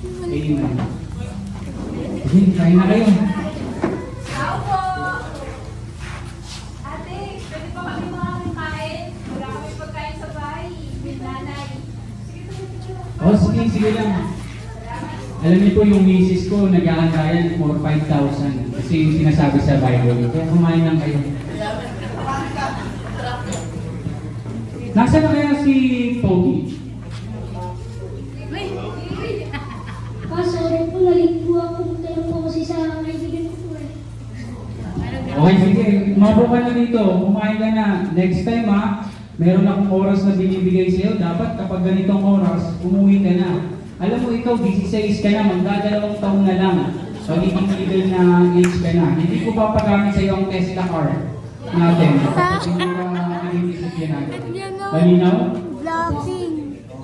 Amen. Sige, kain na kayo. Tao po! Ate, pwede pa kami makakain? Wala kami pagkain sa bahay. May nanay. Sige lang. Alam niyo po yung misis ko, nag-aandayan for 5,000. Kasi yung sinasabi sa Bible. Kaya kumain lang kayo. Nasaan na kaya si Pogi? Sorry po, nalit po ako. Punta lang po kasi sa kaibigan ko po eh. Okay, sige. Mapo ka na dito. Kumain ka na. Next time meron akong oras na binibigay sa'yo. Dapat kapag ganitong oras, umuwi ka na. Alam mo, ikaw, 16 ka na. Magdadalawang taon na lang. Pagiging legal na age ka na. Hindi ko papagamit sa'yo ang Tesla car natin. Kapag hindi ka pinag-isip natin. Malinaw? Vlogging.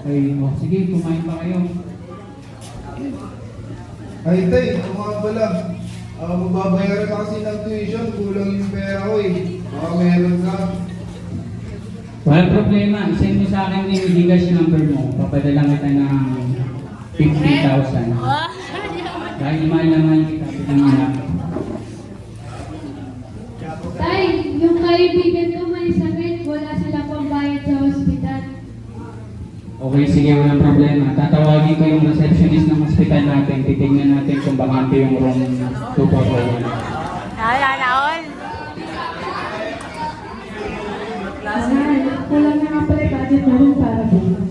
Okay, sige. Kumain pa kayo. Ay, tay, ito nga pala. Magbabayaran kasi ng tuition, kulang yung pera ko eh. Baka meron ka. Walang problema. Isend mo sa akin yung Gcash number mo. Papadala kita ng 50,000. Dahil mahal naman kita. Pinanganak. Tay, yung kaibigan ko may sakit. Wala sila pambayad sa ospital. Okay, sige, walang problema. Tatawagin ko yung receptionist ng hospital natin. Titignan natin kung bakante yung room 241. Naon! Kulang na nga pala yung budget namin para bukas.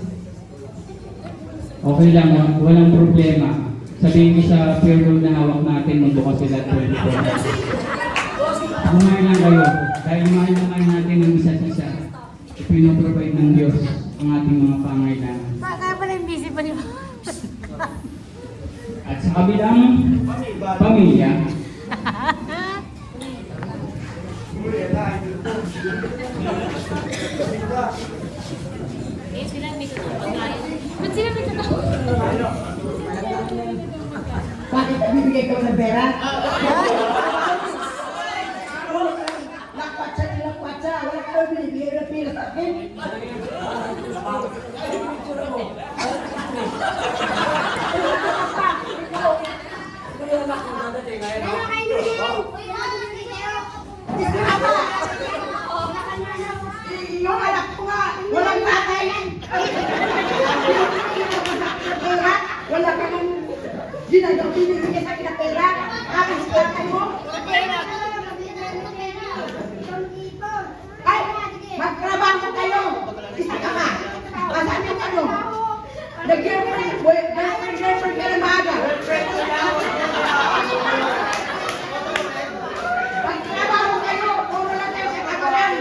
Okay lang, walang problema. Sabihin ko sa payroll na hawak natin, magbukas sila 24. Kumain lang kayo. Dahil mahal naman natin ng isa't isa. Pinoprovide ng Diyos ang ating mga pangailangan. Kaya pala yung busy pa niyo. At sa kabilang pamilya, Sila may tutong pagkain. Ba't sila may tutong? Bakit bibigay ko ng pera? Lakwatsa. Wala ka binibigay ng pera sa akin. Yung anak ko nga, walang tatay. Wala ka nang ginagawa binibigay sa akin ng pera. Kapit sa tatay mo. Ay, magtrabaho kayo. Isa ka pa. Asan yung ano? Nag-girlfriend ka na maaga. Magtrabaho kayo. Kung wala kayo sa kagalan.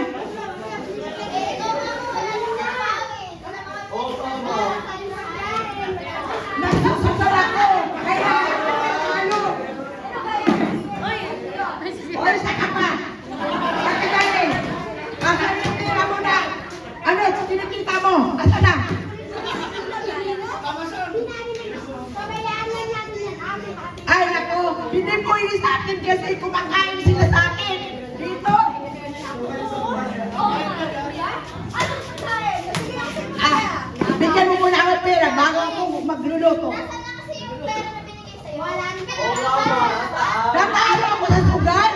Nagsusundal ako. Kaya ano? Oy, isa ka pa. Pagkagaling. Asan yung pera mo na? Ano? Sinakita mo? Asan na? Ay, naku. Hindi po ini sa akin kasi kumakain sila sa akin. Dito. Bigyan mo muna ako pera bago ako magluluto. Natalo ako sa sugal.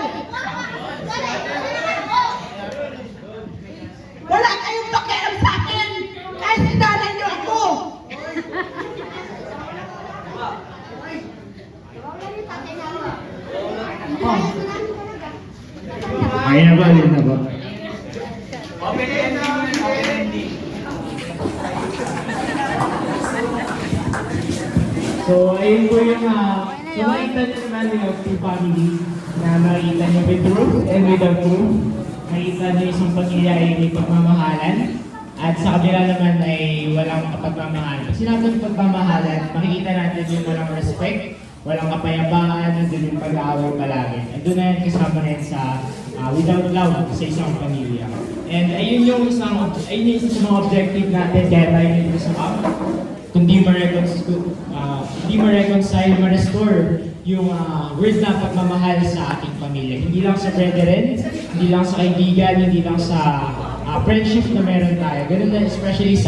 Wala kayong pakialam sa akin. Kahit sinalay niyo ako. ayun na ba, ayun na ba? So, ayun po yung so makita nyo naman yung two families na makita nyo with proof and without proof. Makita nyo isang pamilya ay may pagmamahalan at sa kabila naman ay walang pagmamahalan. Pag sinabi ng pagmamahalan, makikita natin yung walang respect, walang kapayapaan, nandun yung pag-aaway palagi. Andun na yan kasama na yan sa without love sa isang pamilya. And ayun yung isa sa mga objective natin kaya tayo nito sa camp. Kundi ma-reconcile, ma-restore yung word na pagmamahal sa ating pamilya. Hindi lang sa brethren, hindi lang sa kaibigan, hindi lang sa friendship na meron tayo. Ganun na especially sa